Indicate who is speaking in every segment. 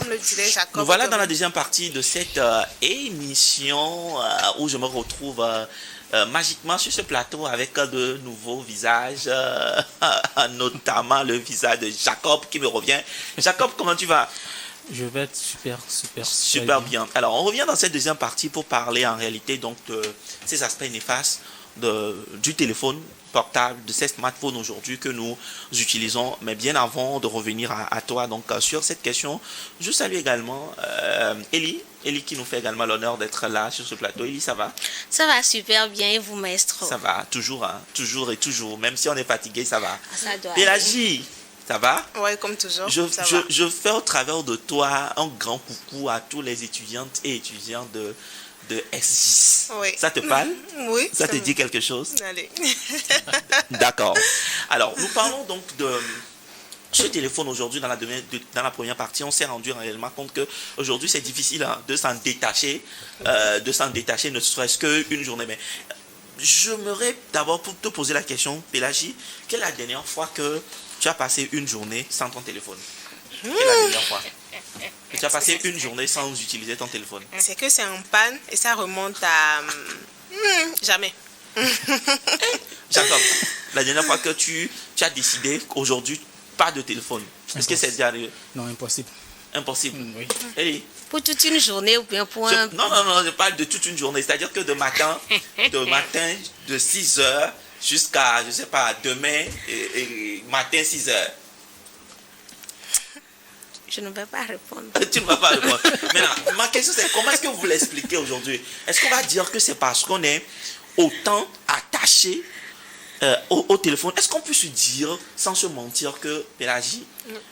Speaker 1: comme le disait Jacob.
Speaker 2: Nous voilà dans la deuxième partie de cette émission où je me retrouve magiquement sur ce plateau avec de nouveaux visages, notamment le visage de Jacob qui me revient. Jacob, comment tu vas?
Speaker 3: Je vais être
Speaker 2: super bien. Alors, on revient dans cette deuxième partie pour parler en réalité donc de ces aspects néfastes du téléphone portable, de ces smartphones aujourd'hui que nous utilisons. Mais bien avant de revenir à toi donc sur cette question, je salue également Elie qui nous fait également l'honneur d'être là sur ce plateau. Elie, ça va?
Speaker 4: Ça va super bien, et vous, maestro?
Speaker 2: Ça va, toujours, hein, toujours et toujours. Même si on est fatigué, ça va.
Speaker 4: Ça doit
Speaker 2: Pélagie, ça va?
Speaker 1: Oui, comme toujours.
Speaker 2: Je fais au travers de toi un grand coucou à tous les étudiantes et étudiants de S10.
Speaker 1: Oui.
Speaker 2: Ça te parle?
Speaker 1: Oui.
Speaker 2: Ça te dit quelque chose?
Speaker 1: Allez.
Speaker 2: D'accord. Alors, nous parlons donc de ce téléphone aujourd'hui dans la première partie. On s'est rendu réellement compte qu'aujourd'hui, c'est difficile hein, de s'en détacher, ne serait-ce qu'une journée. Mais j'aimerais d'abord pour te poser la question, Pélagie, quelle est la dernière fois que tu as passé une journée sans ton téléphone? Quelle est la dernière fois que tu as passé une journée sans utiliser ton téléphone?
Speaker 1: C'est que c'est en panne et ça remonte à... jamais.
Speaker 2: Jacob, la dernière fois que tu as décidé qu'aujourd'hui, pas de téléphone, est-ce que c'est déjà arrivé?
Speaker 3: Non, impossible.
Speaker 2: Impossible.
Speaker 3: Oui.
Speaker 2: Hey.
Speaker 4: Pour toute une journée ou bien pour un...
Speaker 2: Non, je parle de toute une journée. C'est-à-dire que de matin de 6h jusqu'à, je sais pas, demain, et matin 6h.
Speaker 4: Je ne vais pas répondre.
Speaker 2: Tu ne vas pas répondre. Maintenant, ma question c'est comment est-ce que vous l'expliquez aujourd'hui? Est-ce qu'on va dire que c'est parce qu'on est autant attaché au téléphone? Est-ce qu'on peut se dire, sans se mentir, que Pélagie,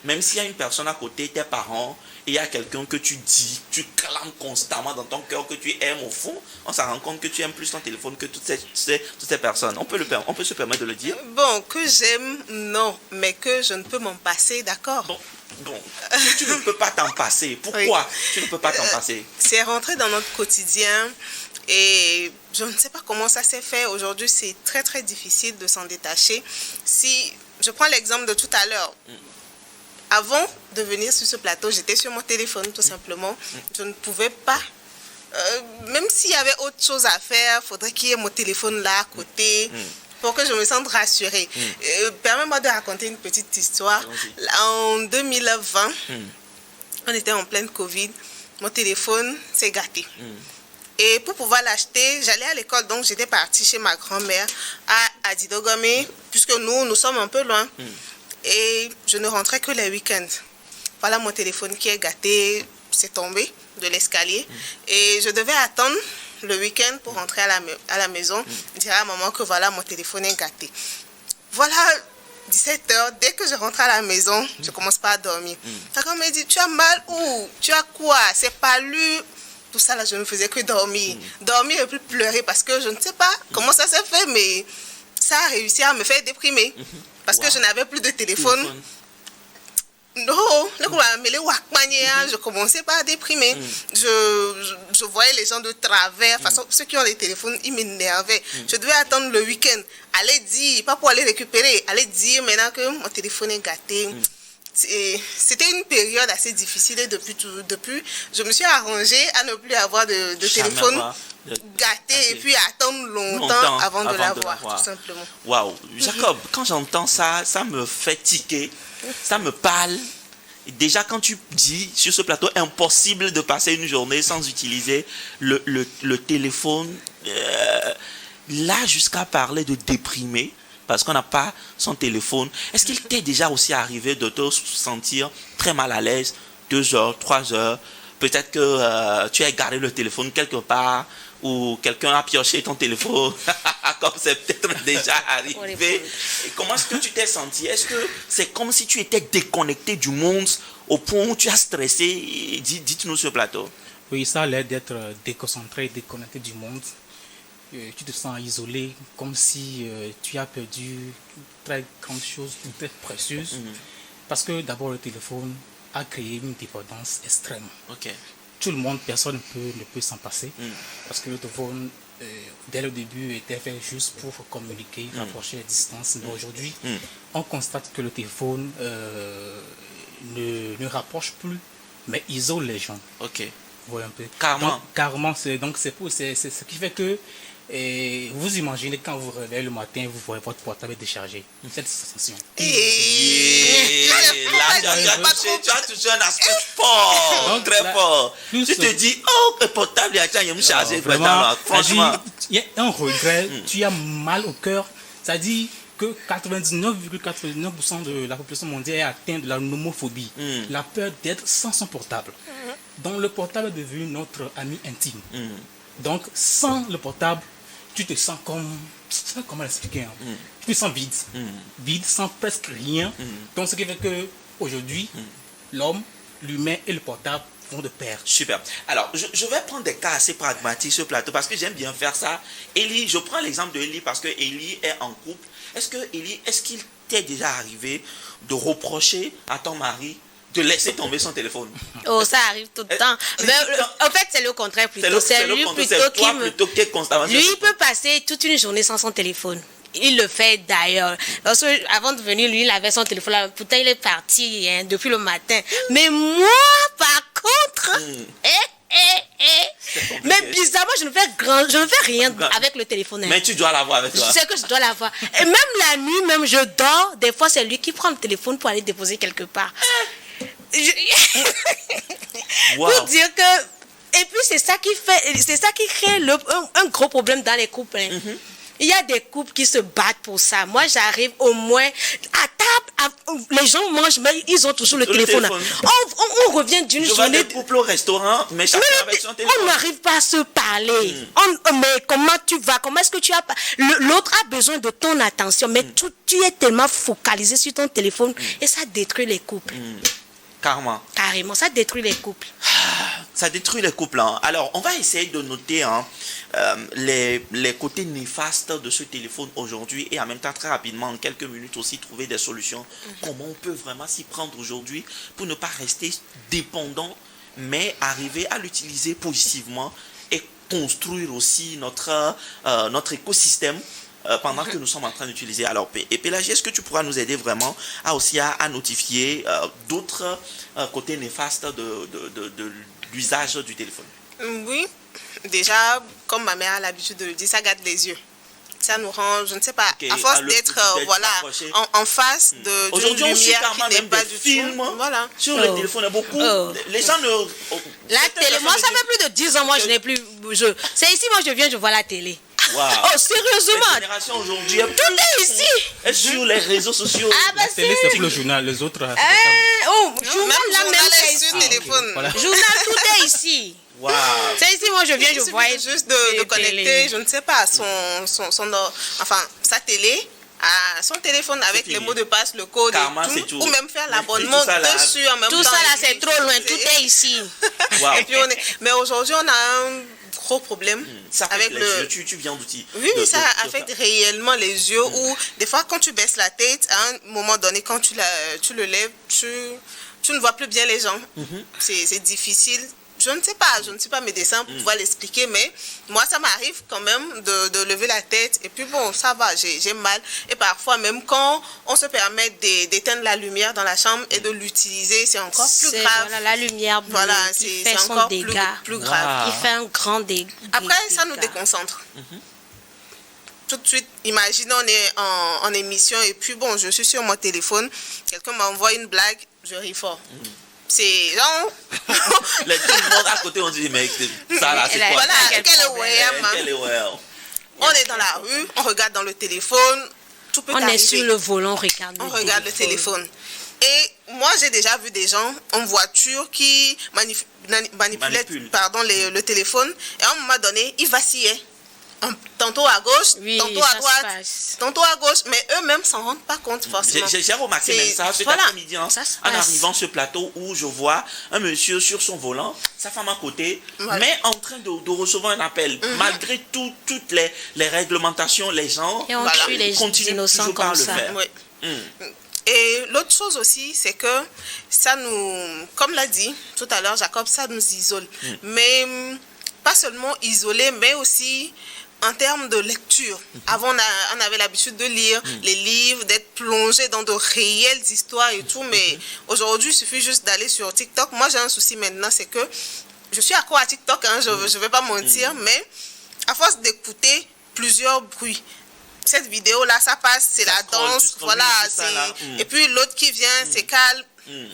Speaker 2: même s'il y a une personne à côté, tes parents, et il y a quelqu'un que tu dis, tu clames constamment dans ton cœur, que tu aimes au fond, on s'en rend compte que tu aimes plus ton téléphone que toutes ces personnes. On peut se permettre de le dire?
Speaker 1: Bon, que j'aime, non, mais que je ne peux m'en passer, d'accord?
Speaker 2: Bon, tu ne peux pas t'en passer. Pourquoi tu ne peux pas t'en passer?
Speaker 1: C'est rentré dans notre quotidien et je ne sais pas comment ça s'est fait. Aujourd'hui, c'est très très difficile de s'en détacher. Si je prends l'exemple de tout à l'heure, avant de venir sur ce plateau, j'étais sur mon téléphone tout simplement. Je ne pouvais pas, même s'il y avait autre chose à faire, il faudrait qu'il y ait mon téléphone là à côté. Pour que je me sente rassurée. Permets-moi de raconter une petite histoire. En 2020, on était en pleine Covid. Mon téléphone s'est gâté. Et pour pouvoir l'acheter, j'allais à l'école. Donc, j'étais partie chez ma grand-mère à Adidogame, puisque nous sommes un peu loin. Et je ne rentrais que les week-ends. Voilà mon téléphone qui est gâté. C'est tombé de l'escalier. Et je devais attendre le week-end pour rentrer à la maison, dire à maman que voilà, mon téléphone est gâté. Voilà, 17h, dès que je rentre à la maison, je commence pas à dormir. Ma grand me dit, tu as mal où? Tu as quoi? C'est pas lu. Tout ça là, je ne faisais que dormir. Dormir et puis pleurer parce que je ne sais pas comment ça s'est fait, mais ça a réussi à me faire déprimer. Parce que je n'avais plus de téléphone. Non, je commençais pas à déprimer. Je voyais les gens de travers. De toute façon, ceux qui ont les téléphones, ils m'énervaient. Je devais attendre le week-end. Aller dire, pas pour aller récupérer, aller dire maintenant que mon téléphone est gâté. C'était une période assez difficile et depuis, je me suis arrangée à ne plus avoir de téléphone gâté et puis attendre longtemps avant de l'avoir, tout simplement.
Speaker 2: Waouh, Jacob, quand j'entends ça, ça me fait tiquer. Ça me parle. Déjà, quand tu dis sur ce plateau, impossible de passer une journée sans utiliser le téléphone, là, jusqu'à parler de déprimer, parce qu'on n'a pas son téléphone. Est-ce qu'il t'est déjà aussi arrivé de te sentir très mal à l'aise, 2 heures, 3 heures, peut-être que tu as gardé le téléphone quelque part, ou quelqu'un a pioché ton téléphone, comme c'est peut-être déjà arrivé. Et comment est-ce que tu t'es senti? Est-ce que c'est comme si tu étais déconnecté du monde au point où tu as stressé? Dites-nous sur le plateau.
Speaker 3: Oui, ça a l'air d'être déconcentré, déconnecté du monde. Tu te sens isolé, comme si tu as perdu une très grande chose, une très précieuse. Parce que d'abord, le téléphone a créé une dépendance extrême. Tout le monde, personne ne peut s'en passer. Parce que le téléphone, dès le début, était fait juste pour communiquer, rapprocher les distances. Mais aujourd'hui, on constate que le téléphone ne rapproche plus mais isole les gens.
Speaker 2: Ok.
Speaker 3: Vous voyez un peu.
Speaker 2: Carrément.
Speaker 3: Donc, carrément, c'est ce qui fait que vous imaginez quand vous vous réveillez le matin, vous voyez votre portable déchargé. Cette sensation.
Speaker 1: Et
Speaker 2: Là, tu as touché un aspect fort,
Speaker 3: Donc,
Speaker 2: très
Speaker 3: là,
Speaker 2: fort.
Speaker 3: plus
Speaker 2: Tu te dis, oh, le portable, il me charger.
Speaker 3: Vraiment,
Speaker 2: Franchement.
Speaker 3: il y a un regret, tu as mal au cœur. Ça dit que 99,99% de la population mondiale est atteinte de la nomophobie, la peur d'être sans son portable. Donc le portable est devenu notre ami intime. Donc sans le portable, tu te sens comme, je sais pas comment l'expliquer, hein. Tu te sens vide, vide, sans presque rien. Donc ce qui fait que aujourd'hui, l'humain et le portable vont de pair.
Speaker 2: Super. Alors, je vais prendre des cas assez pragmatiques sur le plateau parce que j'aime bien faire ça. Élie, je prends l'exemple de Élie parce que Élie est en couple. Est-ce qu'il t'est déjà arrivé de reprocher à ton mari de laisser tomber son téléphone?
Speaker 4: Oh, ça arrive tout le temps. Mais, en fait, c'est le contraire plutôt. C'est lui plutôt
Speaker 2: qui est constamment.
Speaker 4: Lui, il peut passer toute une journée sans son téléphone. Il le fait d'ailleurs. Avant de venir, lui, il avait son téléphone là. Pourtant, il est parti depuis le matin. Mais moi, par contre, mais bizarrement, je ne fais rien avec le téléphone.
Speaker 2: Mais tu dois l'avoir avec toi.
Speaker 4: Je sais que je dois l'avoir. Et même la nuit, même je dors. Des fois, c'est lui qui prend le téléphone pour aller déposer quelque part.
Speaker 2: Wow.
Speaker 4: Pour dire que... Et puis, c'est ça qui crée un gros problème dans les couples. Il y a des couples qui se battent pour ça. Moi, j'arrive au moins à table, les gens mangent, mais ils ont toujours le téléphone. On revient d'une journée.
Speaker 2: Je vois des couples au restaurant, mais chacun avec son téléphone.
Speaker 4: On n'arrive pas à se parler. Mais comment tu vas? Comment est-ce que tu as... L'autre a besoin de ton attention, mais tu es tellement focalisé sur ton téléphone et ça détruit les couples. Carrément, ça détruit les couples.
Speaker 2: Ça détruit les couples. Hein. Alors, on va essayer de noter les côtés néfastes de ce téléphone aujourd'hui et en même temps, très rapidement, en quelques minutes aussi, trouver des solutions. Comment on peut vraiment s'y prendre aujourd'hui pour ne pas rester dépendant, mais arriver à l'utiliser positivement et construire aussi notre écosystème pendant que nous sommes en train d'utiliser. Alors, et Pélagie, est-ce que tu pourras nous aider vraiment à notifier d'autres côtés néfastes de l'usage du téléphone?
Speaker 1: Oui, déjà, comme ma mère a l'habitude de le dire, ça gâte les yeux. Ça nous rend, je ne sais pas, à force d'être en face de
Speaker 2: aujourd'hui, on suit
Speaker 1: lumière qui n'est
Speaker 2: même
Speaker 1: pas
Speaker 2: des
Speaker 1: du
Speaker 2: films
Speaker 1: tout. Voilà.
Speaker 2: Sur le téléphone. Beaucoup. Les gens ne...
Speaker 4: La télé, moi, ça fait plus de 10 ans, moi, je n'ai plus... C'est ici, moi, je viens, je vois la télé.
Speaker 2: Wow.
Speaker 4: Oh, sérieusement.
Speaker 2: La génération aujourd'hui
Speaker 4: tout est ici.
Speaker 2: Et sur les réseaux sociaux.
Speaker 3: La télé, c'est pour le journal, les autres...
Speaker 1: Même
Speaker 4: journal,
Speaker 1: est sur téléphone.
Speaker 3: Voilà.
Speaker 4: Journal, tout est ici.
Speaker 2: Wow.
Speaker 4: C'est ici, moi, je viens, je vois...
Speaker 1: Juste de connecter, je ne sais pas, sa télé à son téléphone avec les mots de passe, le code, tout, ou même faire l'abonnement dessus en même temps.
Speaker 4: Tout ça là, c'est trop loin, tout est ici.
Speaker 2: Wow.
Speaker 1: Et puis mais aujourd'hui, on a un gros problème
Speaker 2: ça
Speaker 1: avec
Speaker 2: les yeux, tu viens d'outils.
Speaker 1: Oui, ça affecte réellement les yeux, ou des fois, quand tu baisses la tête, à un moment donné, quand tu le lèves, tu ne vois plus bien les gens. C'est difficile. Je ne suis pas médecin pour pouvoir l'expliquer, mais moi, ça m'arrive quand même de lever la tête. Et puis bon, ça va, j'ai mal. Et parfois, même quand on se permet d'éteindre la lumière dans la chambre et de l'utiliser, c'est encore plus grave.
Speaker 4: Voilà, la lumière bleue,
Speaker 1: c'est encore plus grave.
Speaker 4: Il fait un grand dégât.
Speaker 1: Après, ça nous déconcentre. Tout de suite, imagine, on est en émission et puis bon, je suis sur mon téléphone, quelqu'un m'envoie une blague, je ris fort. C'est genre...
Speaker 2: Tout le monde à côté, on dit, mais ça là, c'est quoi?
Speaker 1: Voilà, on est dans la rue, on regarde dans le téléphone, tout peut arriver.
Speaker 4: On est sur le volant, on
Speaker 1: regarde le téléphone. Et moi, j'ai déjà vu des gens en voiture qui manipulaient le téléphone. Et à un moment donné, ils vacillaient. Tantôt à gauche, tantôt à droite, tantôt à gauche, mais eux-mêmes s'en rendent pas compte forcément.
Speaker 2: J'ai remarqué même ça cet après-midi, en arrivant sur ce plateau où je vois un monsieur sur son volant, sa femme à côté, mais en train de recevoir un appel. Malgré toutes les réglementations, les gens continuent toujours par le faire.
Speaker 1: Et l'autre chose aussi, c'est que ça nous, comme l'a dit tout à l'heure Jacob, ça nous isole. Mais pas seulement isolé, mais aussi en termes de lecture. Avant, on avait l'habitude de lire les livres, d'être plongé dans de réelles histoires et tout, mais aujourd'hui, il suffit juste d'aller sur TikTok. Moi, j'ai un souci maintenant, c'est que je suis accro à TikTok, hein, je ne vais pas mentir, mais à force d'écouter plusieurs bruits, cette vidéo-là, ça passe, c'est la danse, voilà, et puis l'autre qui vient, c'est calme.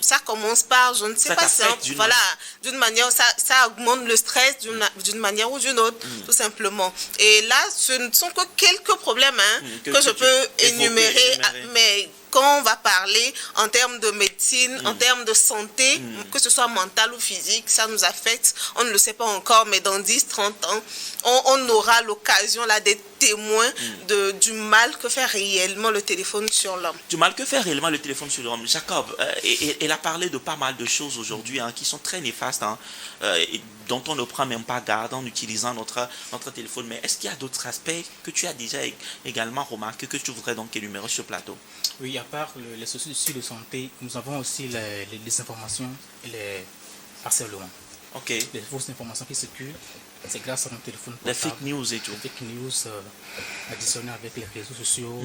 Speaker 1: Ça commence par, je ne sais pas, voilà, d'une manière, ça augmente le stress d'une manière ou d'une autre, tout simplement. Et là, ce ne sont que quelques problèmes que je peux énumérer, mais quand on va parler en termes de médecine, en termes de santé, que ce soit mentale ou physique, ça nous affecte, on ne le sait pas encore, mais dans 10-30 ans, on aura l'occasion là d'être témoin du mal que fait réellement le téléphone sur l'homme.
Speaker 2: Du mal que fait réellement le téléphone sur l'homme. Jacob, elle a parlé de pas mal de choses aujourd'hui qui sont très néfastes, dont on ne prend même pas garde en utilisant notre téléphone. Mais est-ce qu'il y a d'autres aspects que tu as déjà également remarqué, que tu voudrais donc énumérer sur le plateau?
Speaker 3: Oui, à part les soucis de santé, nous avons aussi les informations et les harcèlements.
Speaker 2: Ok.
Speaker 3: Les fausses informations qui circulent, c'est grâce à notre téléphone portable.
Speaker 2: Les fake news et tout.
Speaker 3: Les fake news additionnées avec les réseaux sociaux.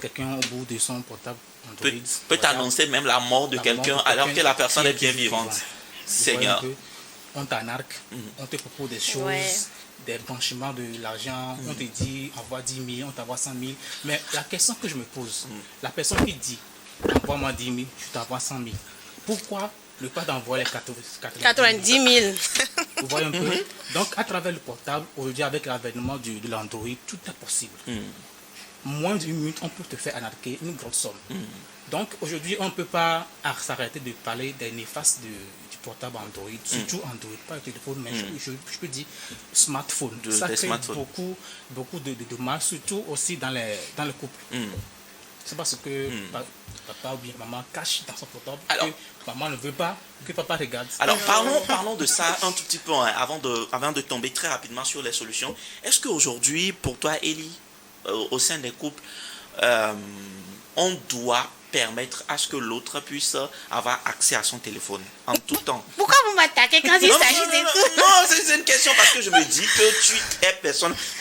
Speaker 3: Quelqu'un au bout de son portable Android
Speaker 2: peut annoncer même la mort de quelqu'un alors que la personne est bien vivante. Seigneur.
Speaker 3: On t'arnaque, on te propose des choses, des blanchiments de l'argent, on te dit envoie 10 000, on t'envoie 100 000. Mais la question que je me pose, la personne qui dit envoie-moi 10 000, je t'envoie 100 000. Pourquoi ne pas d'envoyer les
Speaker 4: 90 000.
Speaker 3: Vous voyez un peu. Donc, à travers le portable, aujourd'hui, avec l'avènement de l'Android, tout est possible. Moins d'une minute, on peut te faire arnaquer une grosse somme. Donc, aujourd'hui, on ne peut pas s'arrêter de parler des néfastes du portable Android, surtout Android, pas le téléphone, mais je peux dire smartphone. Ça crée beaucoup de mal, surtout aussi dans le couple. C'est parce que papa ou bien maman cache dans son portable que maman ne veut pas que papa regarde.
Speaker 2: Alors parlons de ça un tout petit peu avant de tomber très rapidement sur les solutions. Est-ce qu'aujourd'hui, pour toi, Élie, au sein des couples, on doit permettre à ce que l'autre puisse avoir accès à son téléphone en tout temps?
Speaker 4: Pourquoi vous m'attaquez quand il s'agit des coups?
Speaker 2: Non, c'est une question parce que je me dis que tu es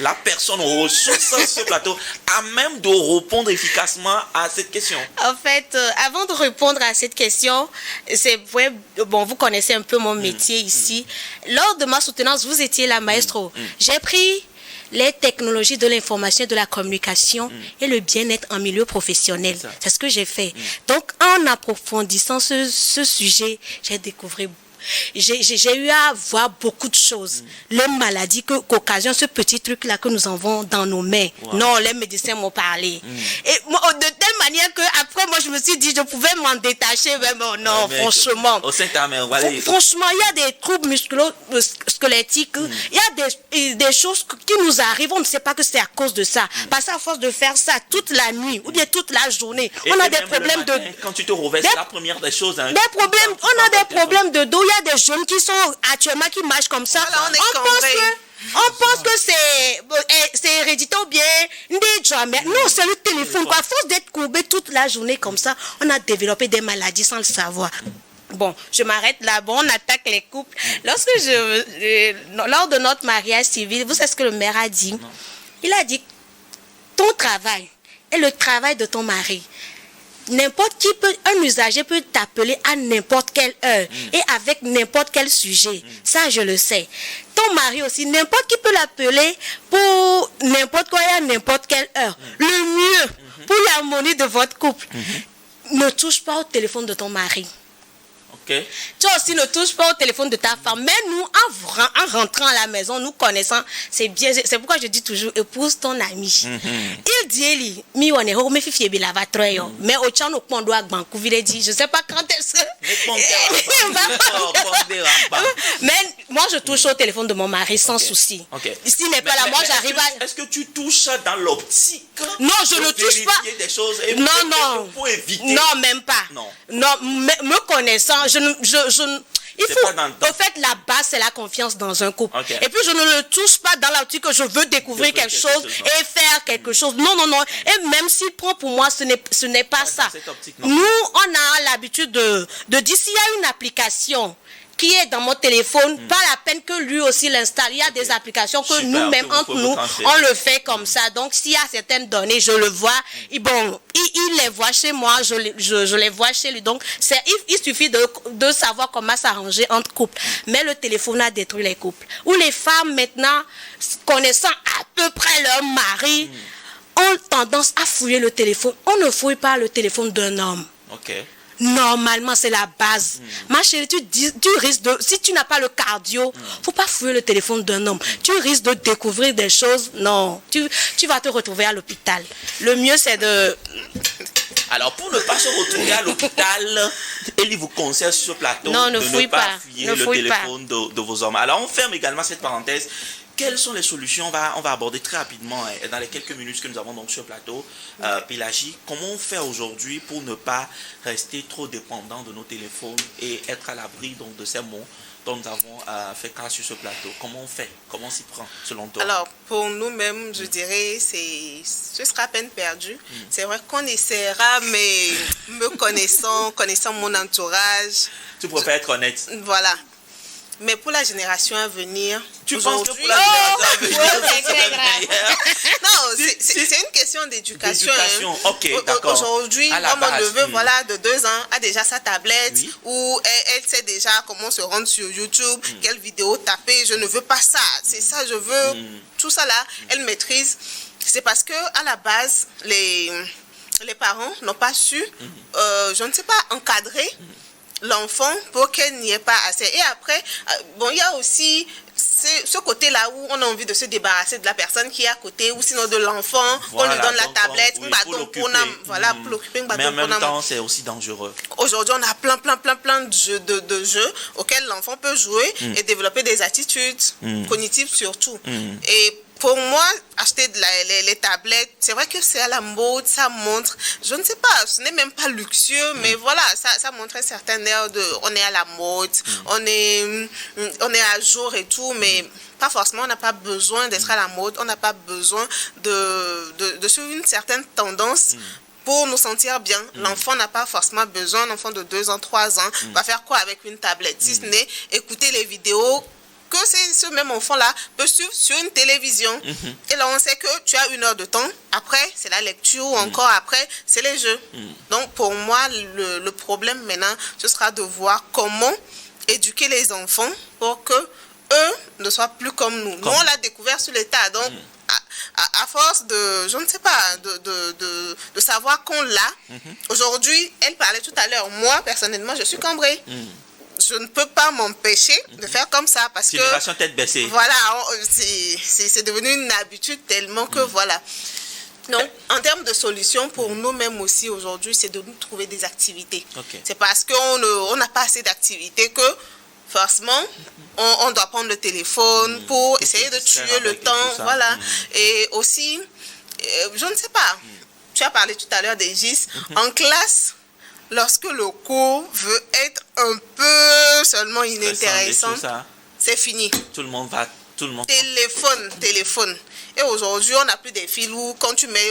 Speaker 2: la personne ressource sur ce plateau à même de répondre efficacement à cette question.
Speaker 4: En fait, avant de répondre à cette question, c'est vrai, bon, vous connaissez un peu mon métier ici. Lors de ma soutenance, vous étiez la maestro. J'ai pris les technologies de l'information et de la communication et le bien-être en milieu professionnel. C'est ce que j'ai fait. Donc, en approfondissant ce sujet, j'ai découvert, j'ai eu à voir beaucoup de choses. Les maladies qu'occasionne ce petit truc-là que nous avons dans nos mains. Non, les médecins m'ont parlé. Et moi, de telle manière que après, moi, je me suis dit, je pouvais m'en détacher. Mais bon, non, franchement. Franchement, il y a des troubles musculo-squelettiques. Il y a des choses qui nous arrivent. On ne sait pas que c'est à cause de ça. Parce qu'à force de faire ça toute la nuit ou bien toute la journée, on a des problèmes de...
Speaker 2: Quand tu te réveilles, c'est la première des choses.
Speaker 4: Des problèmes, on a des problèmes de dos. Il y a des jeunes qui sont actuellement qui marchent comme ça.
Speaker 1: Voilà,
Speaker 4: on pense que c'est héréditaire ou bien non, c'est le téléphone. À force d'être courbé toute la journée comme ça, on a développé des maladies sans le savoir. Bon, je m'arrête là. Bon, on attaque les couples. Lors de notre mariage civil, vous savez ce que le maire a dit? Il a dit, ton travail est le travail de ton mari. N'importe qui un usager peut t'appeler à n'importe quelle heure et avec n'importe quel sujet. Ça, je le sais. Ton mari aussi, n'importe qui peut l'appeler pour n'importe quoi et à n'importe quelle heure. Le mieux pour l'harmonie de votre couple, ne touche pas au téléphone de ton mari.
Speaker 2: Okay.
Speaker 4: Tu aussi ne touche pas au téléphone de ta femme. Mais nous, en rentrant à la maison, nous connaissant, c'est bien. C'est pourquoi je dis toujours, épouse ton ami. Il dit, Eli, mais au tchano doit il dit, je sais pas quand est-ce que. Mais moi, je touche au téléphone de mon mari sans souci. S'il n'est pas là, moi, j'arrive à.
Speaker 2: Est-ce que tu touches dans l'optique?
Speaker 4: Non, je ne touche pas.
Speaker 2: Des choses et
Speaker 4: non.
Speaker 2: Pour éviter.
Speaker 4: Non, même pas. Non, me connaissant, il faut, au fait, la base, c'est la confiance dans un couple. Et puis, je ne le touche pas dans l'optique que je veux découvrir quelque chose et faire quelque chose. Non. Et même s'il prend pour moi, ce n'est pas ça. Nous, on a l'habitude de dire s'il y a une application qui est dans mon téléphone, pas la peine que lui aussi l'installe. Il y a des applications que
Speaker 2: Super,
Speaker 4: nous-mêmes,
Speaker 2: que vous
Speaker 4: entre
Speaker 2: pouvez
Speaker 4: nous,
Speaker 2: transférer.
Speaker 4: on le fait comme ça. Donc, s'il y a certaines données, je le vois. Et bon, il les voit chez moi, je les vois chez lui. Donc, il suffit de savoir comment s'arranger entre couples. Mais le téléphone a détruit les couples. Où les femmes, maintenant, connaissant à peu près leur mari, ont tendance à fouiller le téléphone. On ne fouille pas le téléphone d'un homme.
Speaker 2: Ok.
Speaker 4: Normalement, c'est la base. Ma chérie, tu risques de... Si tu n'as pas le cardio, faut pas fouiller le téléphone d'un homme. Tu risques de découvrir des choses. Non, tu vas te retrouver à l'hôpital. Le mieux, c'est de...
Speaker 2: Alors, pour ne pas se retrouver à l'hôpital, Elie vous conseille sur ce plateau
Speaker 4: Non, ne
Speaker 2: de
Speaker 4: fouille
Speaker 2: ne pas
Speaker 4: pas.
Speaker 2: fouiller
Speaker 4: Ne
Speaker 2: le
Speaker 4: fouille
Speaker 2: téléphone de vos hommes. Alors, on ferme également cette parenthèse. Quelles sont les solutions? On va aborder très rapidement dans les quelques minutes que nous avons donc sur le plateau. Pélagie, comment on fait aujourd'hui pour ne pas rester trop dépendant de nos téléphones et être à l'abri donc de ces mots dont nous avons fait cas sur ce plateau? Comment on fait? Comment on s'y prend selon toi?
Speaker 1: Alors, pour nous-mêmes, je dirais, ce sera à peine perdu. C'est vrai qu'on essaiera, mais me connaissant mon entourage,
Speaker 2: Tu préfères être honnête?
Speaker 1: voilà. Mais pour la génération à venir,
Speaker 2: Tu penses que
Speaker 1: aujourd'hui-
Speaker 2: pour la génération à venir,
Speaker 4: ouais,
Speaker 2: c'est
Speaker 4: c'est
Speaker 2: le
Speaker 4: grave.
Speaker 2: meilleur?
Speaker 1: Non,
Speaker 2: Si-
Speaker 1: c'est une question d'éducation.
Speaker 2: D'éducation, ok, d'accord.
Speaker 1: Aujourd'hui,
Speaker 2: À la
Speaker 1: mon
Speaker 2: base,
Speaker 1: neveu, voilà, de 2 ans, a déjà sa tablette,
Speaker 2: Oui.
Speaker 1: où elle sait déjà comment se rendre sur YouTube, quelle vidéo taper. Je ne veux pas ça. C'est ça, je veux. Tout ça là, elle maîtrise. C'est parce que à la base, les parents n'ont pas su, je ne sais pas, encadrer l'enfant pour qu'elle n'y ait pas assez. Et après, bon, il y a aussi ce côté-là où on a envie de se débarrasser de la personne qui est à côté, ou sinon de l'enfant, on lui donne la
Speaker 2: donc,
Speaker 1: tablette,
Speaker 2: oui,
Speaker 1: un
Speaker 2: pour
Speaker 1: bâton
Speaker 2: l'occuper.
Speaker 1: pour nam, voilà, pour l'occuper, un
Speaker 2: Mais en
Speaker 1: bâton pour
Speaker 2: même
Speaker 1: nam.
Speaker 2: temps, c'est aussi dangereux.
Speaker 1: Aujourd'hui, on a plein de jeux auxquels l'enfant peut jouer et développer des attitudes cognitives surtout. Et pour moi, acheter les tablettes, c'est vrai que c'est à la mode, ça montre, je ne sais pas, ce n'est même pas luxueux, mais voilà, ça montre un certain air de, on est à la mode, on est à jour et tout, mais pas forcément, on n'a pas besoin d'être à la mode, on n'a pas besoin de suivre une certaine tendance. Pour nous sentir bien, l'enfant n'a pas forcément besoin, l'enfant de 2 ans, 3 ans, va faire quoi avec une tablette? Si ce n'est écouter les vidéos que ce même enfant-là peut suivre sur une télévision. Et là, on sait que tu as 1 heure de temps. Après, c'est la lecture ou encore après, c'est les jeux. Donc, pour moi, le problème maintenant, ce sera de voir comment éduquer les enfants pour que eux ne soient plus comme nous. Nous, on l'a découvert sur l'état. Donc, à force de, je ne sais pas, de savoir qu'on l'a. Aujourd'hui, elle parlait tout à l'heure. Moi, personnellement, je suis cambrée. Je ne peux pas m'empêcher de faire comme ça parce que...
Speaker 2: Génération tête baissée.
Speaker 1: Voilà, c'est devenu une habitude tellement que voilà. Donc, en termes de solutions, pour nous-mêmes aussi aujourd'hui, c'est de nous trouver des activités. C'est parce qu'on n'a pas assez d'activités que forcément, on doit prendre le téléphone pour essayer de tuer le temps. Voilà. Et aussi, je ne sais pas, tu as parlé tout à l'heure des GIS. En classe, lorsque le cours veut être un peu seulement inintéressant, c'est fini.
Speaker 2: Tout le monde va...
Speaker 1: Téléphone. Et aujourd'hui, on n'a plus des fils où quand tu mets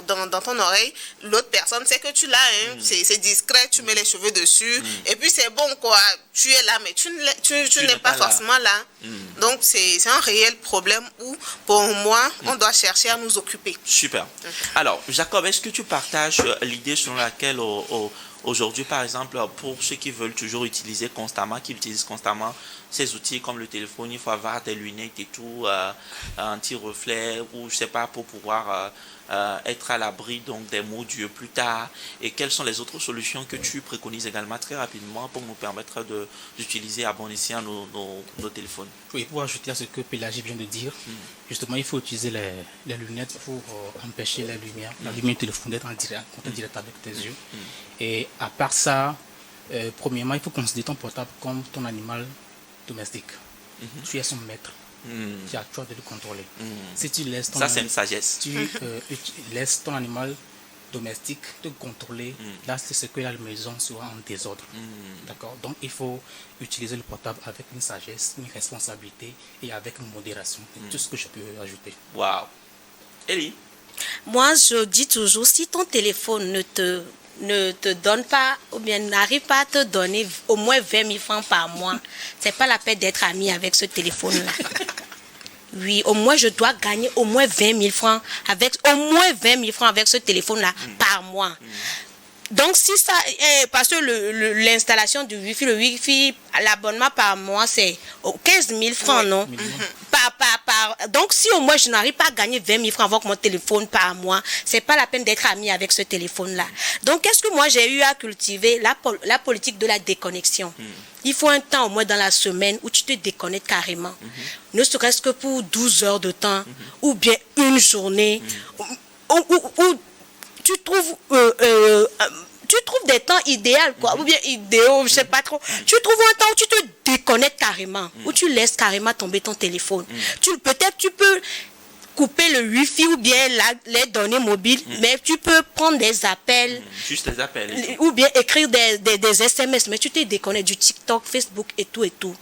Speaker 1: dans ton oreille, l'autre personne sait que tu l'as. C'est discret, tu mets les cheveux dessus. Et puis c'est bon, quoi. Tu es là, mais tu n'es pas forcément là. Donc c'est un réel problème où, pour moi, on doit chercher à nous occuper.
Speaker 2: Super. Alors, Jacob, est-ce que tu partages l'idée selon laquelle aujourd'hui, par exemple, pour ceux qui veulent toujours utiliser constamment, qui utilisent constamment ces outils comme le téléphone, il faut avoir des lunettes et tout, anti-reflet, ou je sais pas, pour pouvoir être à l'abri donc des mots d'yeux plus tard. Et quelles sont les autres solutions que tu préconises également très rapidement pour nous permettre d'utiliser à bon escient nos téléphones?
Speaker 3: Oui, pour ajouter à ce que Pélagie vient de dire, justement, il faut utiliser les lunettes pour empêcher la lumière téléphone d'être en contact direct avec tes yeux. Et à part ça, premièrement, il faut considérer ton portable comme ton animal domestique. Tu es son maître. Tu as le choix de le contrôler. Si tu laisses
Speaker 2: ça, c'est une sagesse.
Speaker 3: Tu laisses ton animal domestique te contrôler, là, c'est ce que la maison sera en désordre. D'accord? Donc, il faut utiliser le portable avec une sagesse, une responsabilité et avec une modération. C'est tout ce que je peux ajouter.
Speaker 2: Waouh. Elie?
Speaker 4: Moi, je dis toujours, si ton téléphone ne te donne pas, ou bien n'arrive pas à te donner au moins 20 000 francs par mois, c'est pas la peine d'être ami avec ce téléphone-là. Oui, au moins je dois gagner au moins 20 000 francs avec ce téléphone-là par mois. Donc si ça, parce que l'installation du Wi-Fi, l'abonnement par mois c'est 15 000 francs, non? Donc si au moins je n'arrive pas à gagner 20 000 francs avec mon téléphone par mois, c'est pas la peine d'être ami avec ce téléphone-là. Donc qu'est-ce que moi j'ai eu à cultiver? La politique de la déconnexion. Il faut un temps au moins dans la semaine où tu te déconnectes carrément. Ne serait-ce que pour 12 heures de temps, ou bien une journée, où tu trouves des temps idéaux, quoi, ou bien idéaux, je sais pas trop. Tu trouves un temps où tu te déconnectes carrément, où tu laisses carrément tomber ton téléphone. Peut-être tu peux couper le Wi-Fi ou bien les données mobiles, mais tu peux prendre des appels.
Speaker 2: Juste des appels.
Speaker 4: Ou bien écrire des SMS, mais tu te déconnectes du TikTok, Facebook et tout et tout.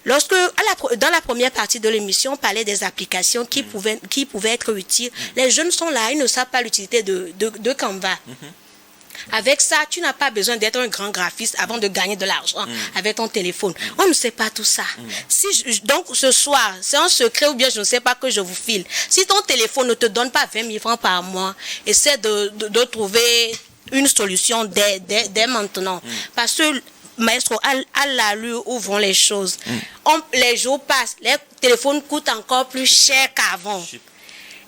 Speaker 4: Lorsque, dans la première partie de l'émission, on parlait des applications qui pouvaient être utiles. Les jeunes sont là, ils ne savent pas l'utilité de Canva. Avec ça, tu n'as pas besoin d'être un grand graphiste avant de gagner de l'argent avec ton téléphone. On ne sait pas tout ça. Donc ce soir, c'est un secret ou bien je ne sais pas que je vous file. Si ton téléphone ne te donne pas 20 000 francs par mois, essaie de trouver une solution dès maintenant. Parce que, maestro, à l'allure où vont les choses, les jours passent, les téléphones coûtent encore plus cher qu'avant.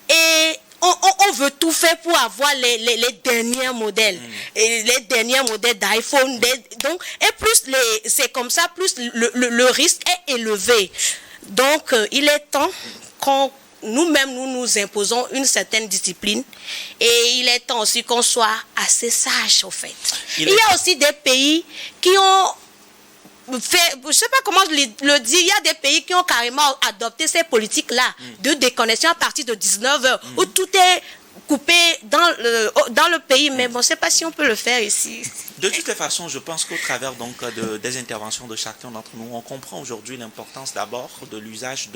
Speaker 4: Et on veut tout faire pour avoir les derniers modèles, et les derniers modèles d'iPhone. Donc, et plus c'est comme ça, plus le risque est élevé. Donc, il est temps qu'on nous-mêmes, nous imposons une certaine discipline, et il est temps aussi qu'on soit assez sage, au fait. Il y a aussi des pays qui ont fait, je ne sais pas comment le dire, il y a des pays qui ont carrément adopté ces politiques-là de déconnexion à partir de 19h, où tout est coupé dans le pays, mais bon, je ne sais pas si on peut le faire ici.
Speaker 2: De toutes les façons, je pense qu'au travers donc des interventions de chacun d'entre nous, on comprend aujourd'hui l'importance d'abord de l'usage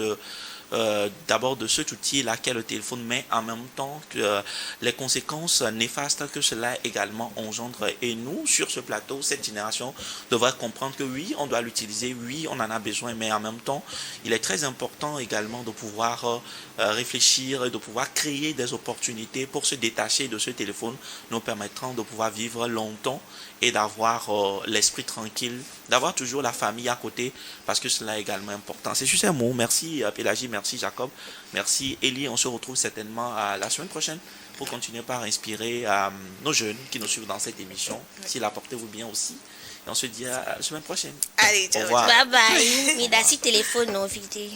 Speaker 2: d'abord de cet outil-là qu'est le téléphone, mais en même temps que les conséquences néfastes que cela également engendre. Et nous, sur ce plateau, cette génération devrait comprendre que oui, on doit l'utiliser, oui, on en a besoin, mais en même temps, il est très important également de pouvoir réfléchir et de pouvoir créer des opportunités pour se détacher de ce téléphone, nous permettant de pouvoir vivre longtemps et d'avoir l'esprit tranquille, d'avoir toujours la famille à côté, parce que cela est également important. C'est juste un mot. Merci Pélagie, merci Jacob, merci Elie. On se retrouve certainement la semaine prochaine pour continuer par inspirer nos jeunes qui nous suivent dans cette émission. Si la portez-vous bien aussi. Et on se dit à la semaine prochaine.
Speaker 1: Allez,
Speaker 2: au revoir.
Speaker 4: Bye bye. Midasi téléphone non vidé.